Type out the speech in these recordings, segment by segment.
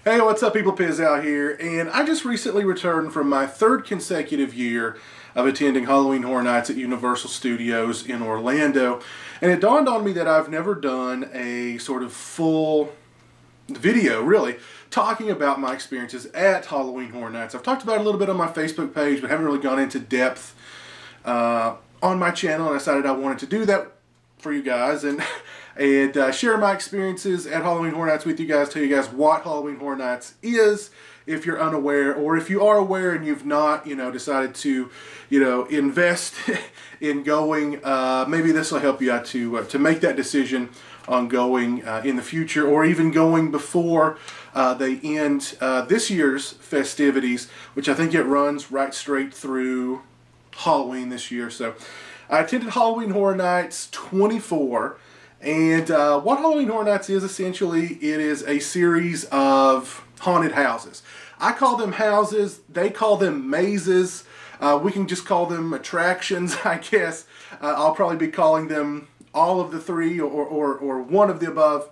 Hey, what's up, people? Piz out here, and I just recently returned from my third consecutive year of attending Halloween Horror Nights at Universal Studios in Orlando, and it dawned on me that I've never done a sort of full video, really, talking about my experiences at Halloween Horror Nights. I've talked about it a little bit on my Facebook page, but haven't really gone into depth on my channel, and I decided I wanted to do that for you guys and share my experiences at Halloween Horror Nights with you guys, tell you guys what Halloween Horror Nights is if you're unaware, or if you are aware and you've not, decided to, invest in going. Maybe this will help you out to make that decision on going in the future, or even going before they end this year's festivities, which I think it runs right straight through Halloween this year. So I attended Halloween Horror Nights 24, and what Halloween Horror Nights is essentially, it is a series of haunted houses. I call them houses, they call them mazes. We can just call them attractions, I guess. I'll probably be calling them all of the three or one of the above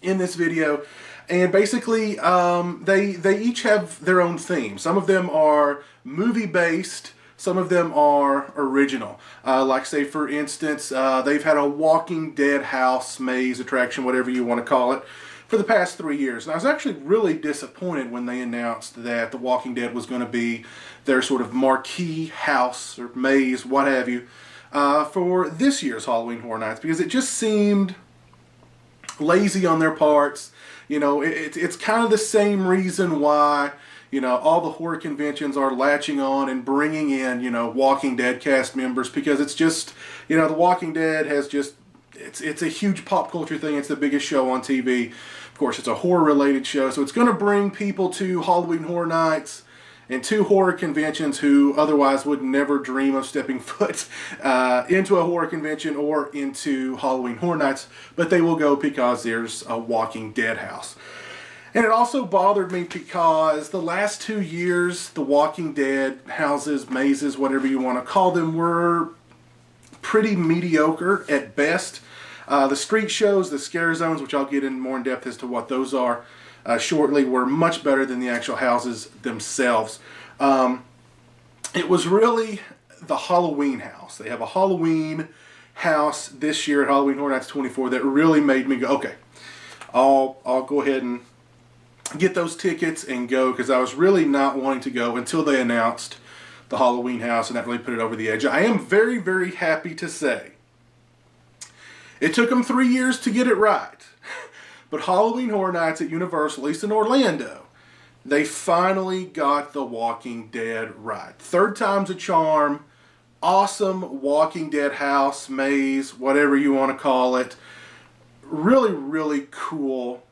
in this video. And basically, they each have their own theme. Some of them are movie-based, some of them are original. Like, say, for instance, they've had a Walking Dead house, maze, attraction, whatever you want to call it, for the past 3 years. And I was actually really disappointed when they announced that The Walking Dead was going to be their sort of marquee house or maze, what have you, for this year's Halloween Horror Nights, because it just seemed lazy on their parts. It's kind of the same reason why all the horror conventions are latching on and bringing in, Walking Dead cast members, because it's just, The Walking Dead has just, it's a huge pop culture thing. It's the biggest show on TV. Of course, it's a horror-related show, so it's going to bring people to Halloween Horror Nights and to horror conventions who otherwise would never dream of stepping foot into a horror convention or into Halloween Horror Nights, but they will go because there's a Walking Dead house. And it also bothered me because the last 2 years, the Walking Dead houses, mazes, whatever you want to call them, were pretty mediocre at best. The street shows, the scare zones, which I'll get in more in depth as to what those are shortly, were much better than the actual houses themselves. It was really the Halloween house. They have a Halloween house this year at Halloween Horror Nights 24 that really made me go, okay, I'll go ahead and get those tickets and go, because I was really not wanting to go until they announced the Halloween house, and that really put it over the edge. I am very, very happy to say it took them 3 years to get it right, but Halloween Horror Nights at Universal, at least in Orlando, they finally got The Walking Dead right. Third time's a charm. Awesome Walking Dead house, maze, whatever you want to call it. Really, really cool.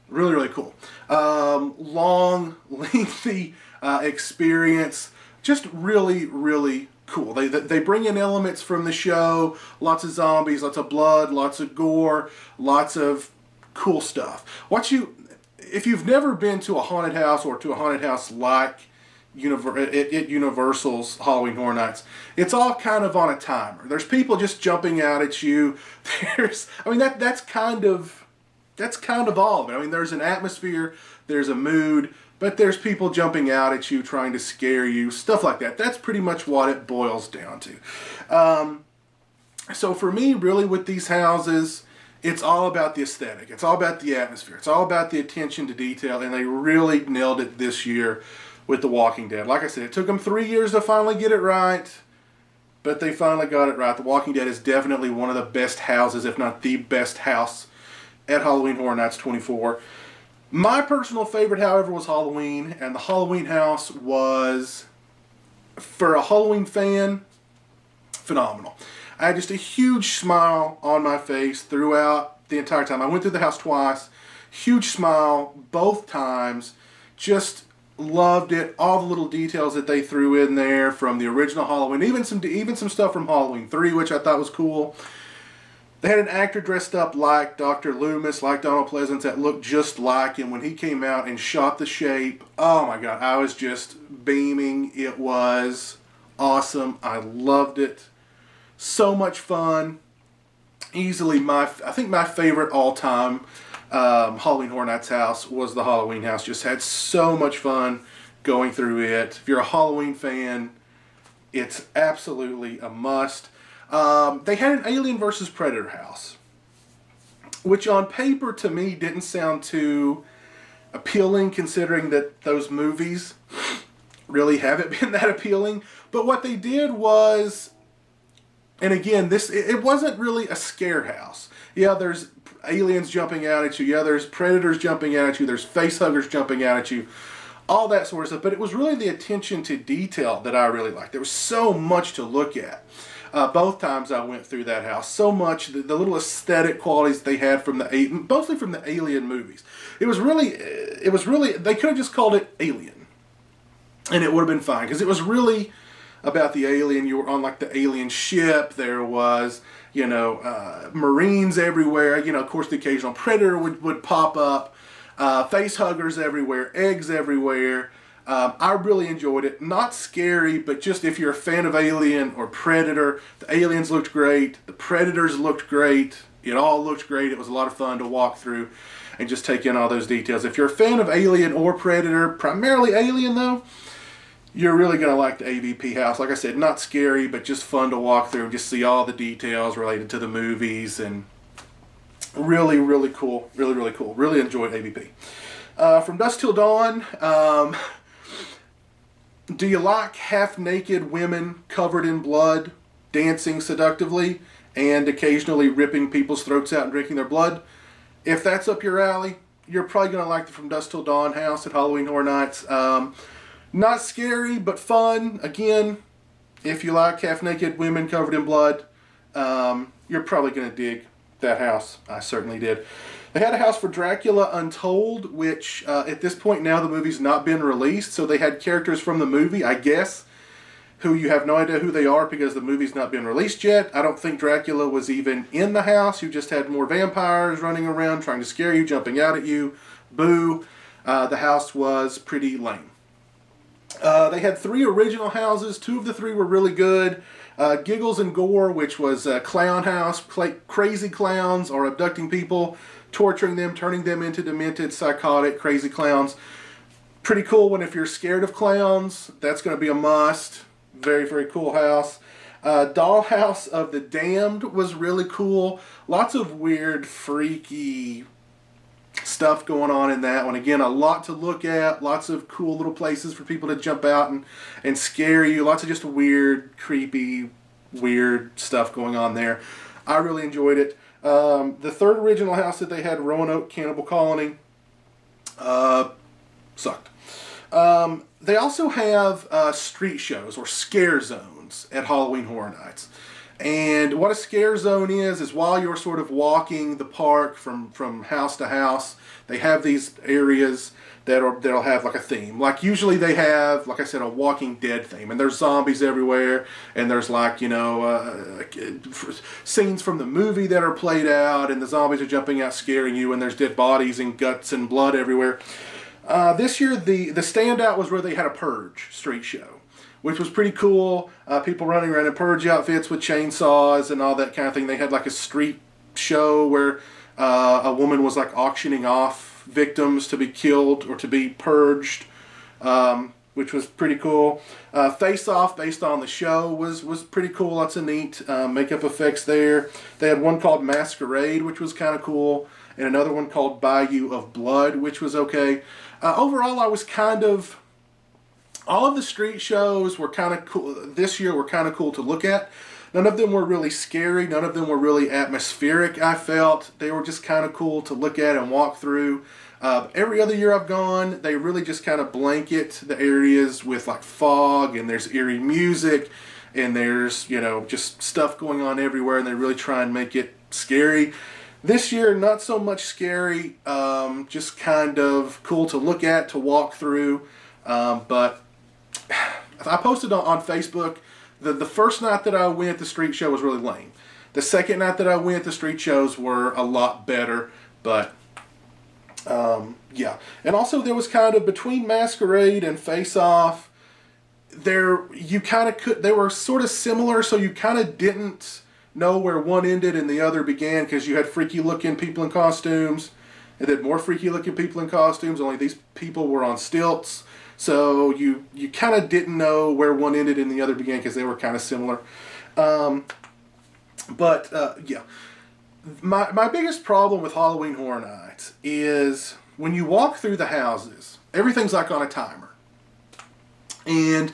Really, really cool. Long, lengthy experience. Just really, really cool. They bring in elements from the show. Lots of zombies, lots of blood, lots of gore, lots of cool stuff. If you've never been to a haunted house, or to a haunted house like at Universal's Halloween Horror Nights, it's all kind of on a timer. There's people just jumping out at you. That's kind of all of it. There's an atmosphere, there's a mood, but there's people jumping out at you, trying to scare you, stuff like that. That's pretty much what it boils down to. So for me, really, with these houses, it's all about the aesthetic. It's all about the atmosphere. It's all about the attention to detail, and they really nailed it this year with The Walking Dead. Like I said, it took them 3 years to finally get it right, but they finally got it right. The Walking Dead is definitely one of the best houses, if not the best house, at Halloween Horror Nights 24. My personal favorite, however, was Halloween, and the Halloween house was, for a Halloween fan, phenomenal. I had just a huge smile on my face throughout the entire time. I went through the house twice. Huge smile both times. Just loved it. All the little details that they threw in there from the original Halloween, even some stuff from Halloween 3, which I thought was cool. They had an actor dressed up like Dr. Loomis, like Donald Pleasence, that looked just like him. When he came out and shot the shape, oh my God, I was just beaming. It was awesome. I loved it. So much fun. Easily I think my favorite all-time Halloween Horror Nights house was the Halloween house. Just had so much fun going through it. If you're a Halloween fan, it's absolutely a must. They had an Alien versus Predator house, which on paper to me didn't sound too appealing, considering that those movies really haven't been that appealing. But what they did was, and again, it wasn't really a scare house. Yeah, there's aliens jumping out at you. Yeah, there's predators jumping out at you. There's facehuggers jumping out at you. All that sort of stuff. But it was really the attention to detail that I really liked. There was so much to look at. Both times I went through that house, so much, the little aesthetic qualities they had from mostly from the Alien movies. It was really, they could have just called it Alien, and it would have been fine, because it was really about the alien. You were on like the alien ship. There was, Marines everywhere. Of course, the occasional predator would pop up. Face huggers everywhere, eggs everywhere. I really enjoyed it. Not scary, but just if you're a fan of Alien or Predator, the aliens looked great. The predators looked great. It all looked great. It was a lot of fun to walk through and just take in all those details. If you're a fan of Alien or Predator, primarily Alien though, you're really going to like the AVP house. Like I said, not scary, but just fun to walk through and just see all the details related to the movies. And really, really cool. Really, really cool. Really enjoyed AVP. From Dusk Till Dawn, do you like half-naked women covered in blood, dancing seductively, and occasionally ripping people's throats out and drinking their blood? If that's up your alley, you're probably going to like the From Dusk Till Dawn house at Halloween Horror Nights. Not scary, but fun. Again, if you like half-naked women covered in blood, you're probably going to dig that house. I certainly did. They had a house for Dracula Untold, which at this point now the movie's not been released, so they had characters from the movie, I guess, who you have no idea who they are because the movie's not been released yet. I don't think Dracula was even in the house. You just had more vampires running around trying to scare you, jumping out at you. Boo. The house was pretty lame. They had 3 original houses. 2 of the 3 were really good. Giggles and Gore, which was a clown house. Crazy clowns are abducting people, torturing them, turning them into demented, psychotic, crazy clowns. Pretty cool one if you're scared of clowns. That's going to be a must. Very, very cool house. Dollhouse of the Damned was really cool. Lots of weird, freaky stuff going on in that one. Again, a lot to look at. Lots of cool little places for people to jump out and scare you. Lots of just weird, creepy, weird stuff going on there. I really enjoyed it. The 3rd original house that they had, Roanoke Cannibal Colony, sucked. They also have street shows or scare zones at Halloween Horror Nights. And what a scare zone is while you're sort of walking the park from house to house, they have these areas that'll have like a theme. Like usually they have, like I said, a Walking Dead theme, and there's zombies everywhere, and there's like, scenes from the movie that are played out, and the zombies are jumping out scaring you, and there's dead bodies and guts and blood everywhere. This year the standout was where they had a Purge street show, which was pretty cool. People running around in Purge outfits with chainsaws and all that kind of thing. They had like a street show where a woman was like auctioning off victims to be killed or to be purged, which was pretty cool. Face Off, based on the show, was pretty cool. Lots of neat makeup effects there. They had one called Masquerade, which was kind of cool, and another one called Bayou of Blood, which was okay. Overall, all of the street shows were kind of cool. This year were kind of cool to look at. None of them were really scary. None of them were really atmospheric, I felt. They were just kind of cool to look at and walk through. Every other year I've gone, they really just kind of blanket the areas with like fog, and there's eerie music, and there's, just stuff going on everywhere, and they really try and make it scary. This year, not so much scary, just kind of cool to look at, to walk through. But I posted on Facebook, the first night that I went, the street show was really lame. The second night that I went, the street shows were a lot better, but yeah. And also there was kind of, between Masquerade and Face Off, they were sort of similar, so you kind of didn't know where one ended and the other began, because you had freaky looking people in costumes, and then more freaky looking people in costumes, only these people were on stilts. So you kind of didn't know where one ended and the other began because they were kind of similar. Yeah. My biggest problem with Halloween Horror Nights is when you walk through the houses, everything's like on a timer. And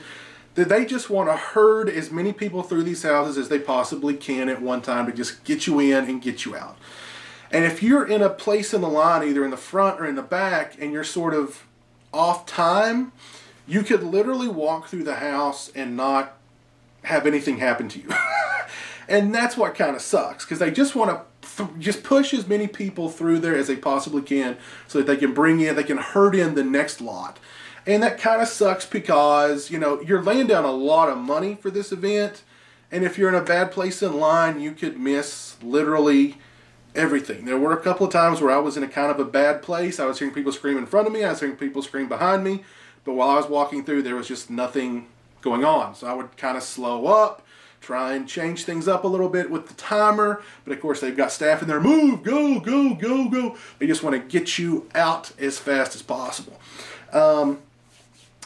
they just want to herd as many people through these houses as they possibly can at one time to just get you in and get you out. And if you're in a place in the line, either in the front or in the back, and you're sort of off time, you could literally walk through the house and not have anything happen to you. And that's what kind of sucks, because they just want to just push as many people through there as they possibly can so that they can herd in the next lot. And that kind of sucks because, you're laying down a lot of money for this event, and if you're in a bad place in line, you could miss literally everything. There were a couple of times where I was in a kind of a bad place. I was hearing people scream in front of me, I was hearing people scream behind me, but while I was walking through, there was just nothing going on. So I would kind of slow up, try and change things up a little bit with the timer, but of course they've got staff in there, move, go, go, go, go. They just want to get you out as fast as possible.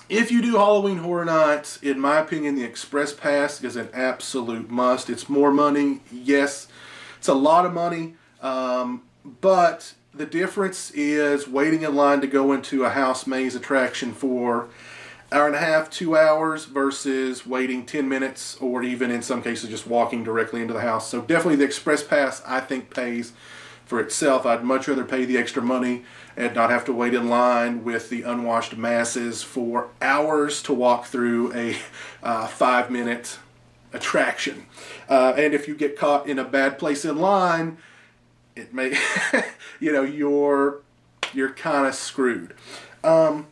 If you do Halloween Horror Nights, in my opinion, the Express Pass is an absolute must. It's more money, yes. It's a lot of money, but the difference is waiting in line to go into a house maze attraction for an hour and a half, 2 hours, versus waiting 10 minutes, or even in some cases just walking directly into the house. So definitely the Express Pass, I think, pays for itself. I'd much rather pay the extra money and not have to wait in line with the unwashed masses for hours to walk through a 5-minute attraction. And if you get caught in a bad place in line, it may, you're kind of screwed. But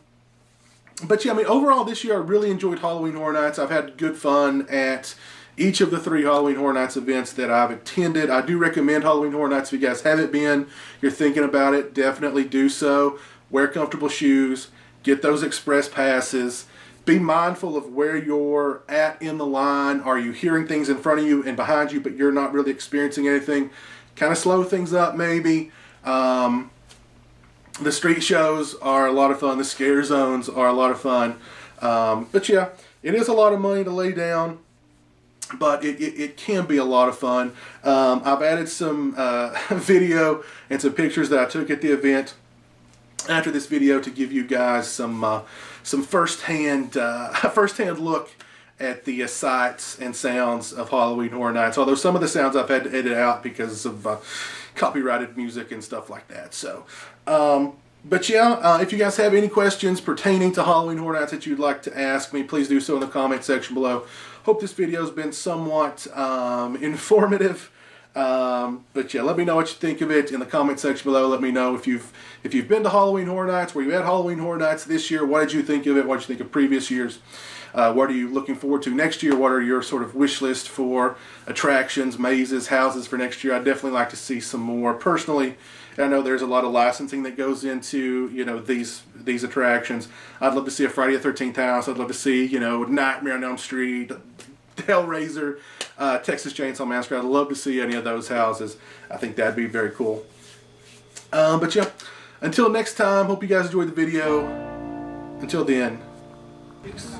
yeah, overall this year I really enjoyed Halloween Horror Nights. I've had good fun at each of the 3 Halloween Horror Nights events that I've attended. I do recommend Halloween Horror Nights. If you guys haven't been, you're thinking about it, definitely do so. Wear comfortable shoes, get those express passes, be mindful of where you're at in the line. Are you hearing things in front of you and behind you, but you're not really experiencing anything? Kind of slow things up maybe. The street shows are a lot of fun. The scare zones are a lot of fun. But yeah, it is a lot of money to lay down, but it can be a lot of fun. I've added some video and some pictures that I took at the event after this video to give you guys some first-hand look at the sights and sounds of Halloween Horror Nights. Although some of the sounds I've had to edit out because of copyrighted music and stuff like that. So, but yeah, if you guys have any questions pertaining to Halloween Horror Nights that you'd like to ask me, please do so in the comment section below. Hope this video has been somewhat informative. But yeah, let me know what you think of it in the comment section below. Let me know if you've been to Halloween Horror Nights, were you at Halloween Horror Nights this year? What did you think of it? What did you think of previous years? What are you looking forward to next year? What are your sort of wish list for attractions, mazes, houses for next year? I'd definitely like to see some more. Personally, I know there's a lot of licensing that goes into, these attractions. I'd love to see a Friday the 13th house. I'd love to see, Nightmare on Elm Street, Hellraiser, Texas Chainsaw Massacre. I'd love to see any of those houses. I think that'd be very cool. But yeah, until next time, hope you guys enjoyed the video. Until then, peace.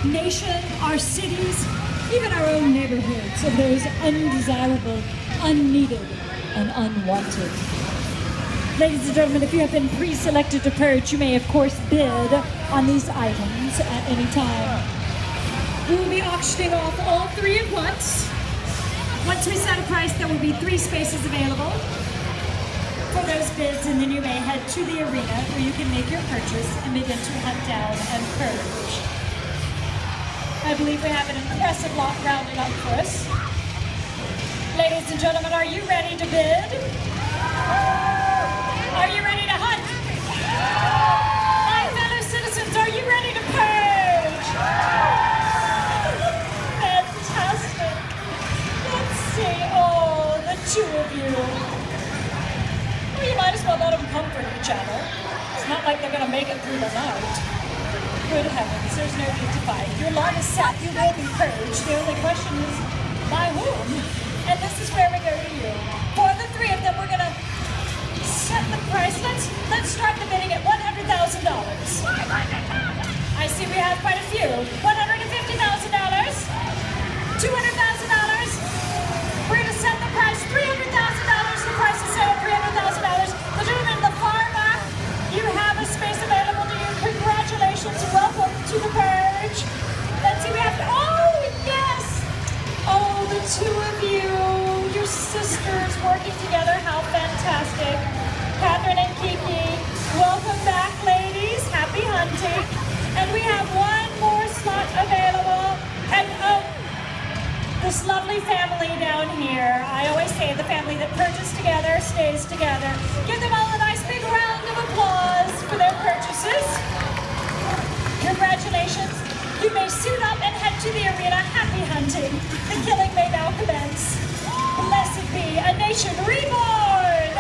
nation, our cities, even our own neighborhoods of those undesirable, unneeded, and unwanted. Ladies and gentlemen, if you have been pre-selected to purge, you may of course bid on these items at any time. We will be auctioning off all three at once. Once we set a price, there will be 3 spaces available for those bids, and then you may head to the arena where you can make your purchase and begin to hunt down and purge. I believe we have an impressive lot rounded up for us. Ladies and gentlemen, are you ready to bid? Are you ready to hunt? My fellow citizens, are you ready to purge? Fantastic. Let's see, oh, the 2 of you. Well, you might as well let them comfort each other. It's not like they're going to make it through the night. Good heavens, there's no need to fight. Your lot is set, you will be purged. The only question is, by whom? And this is where we go to you. For the 3 of them, we're going to set the price. Let's start the bidding at $100,000. I see we have quite a few. $150,000, $200,000. We're going to set the price $300,000. The price is set at $300,000. The gentleman in the far back, you have a space available to you. Congratulations, welcome to the purge. Let's see, we have, oh yes! Oh, the 2 of you, your sisters working together, how fantastic. Catherine and Kiki, welcome back, ladies. Happy hunting. And we have 1 more slot available. And this lovely family down here. I always say the family that purges together stays together. Give them all a nice big round of applause for their purchases. Congratulations. You may suit up and head to the arena. Happy hunting. The killing may now commence. Blessed be a nation reborn.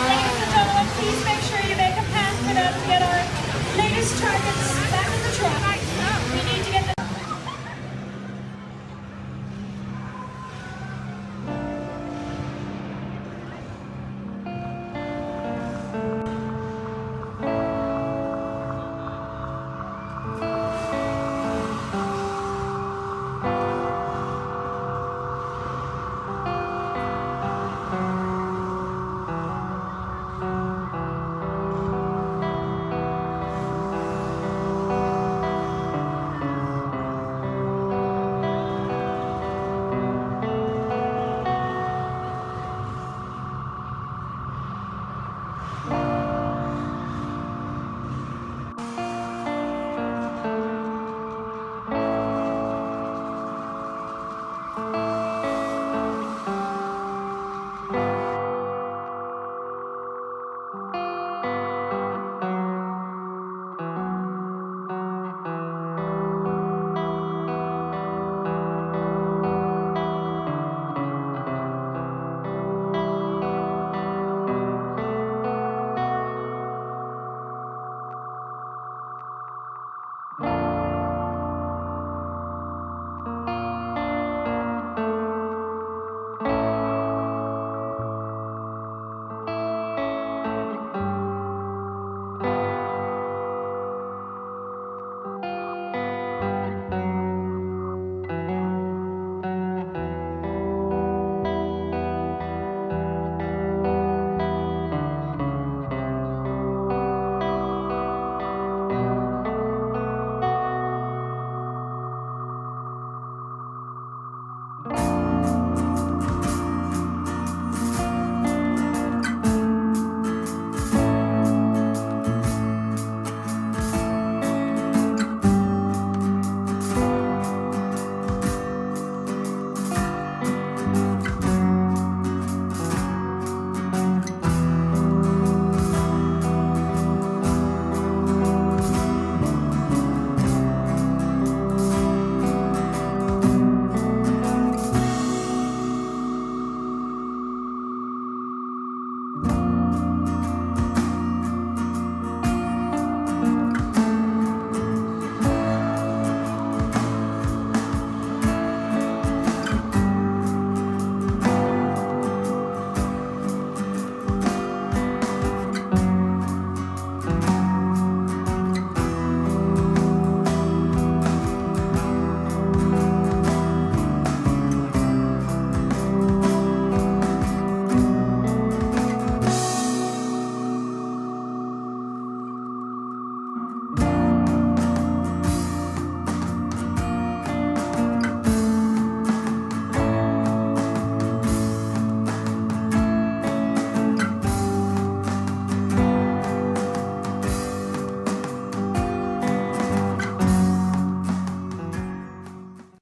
Ladies and gentlemen, please make sure you make a path for them to get our latest target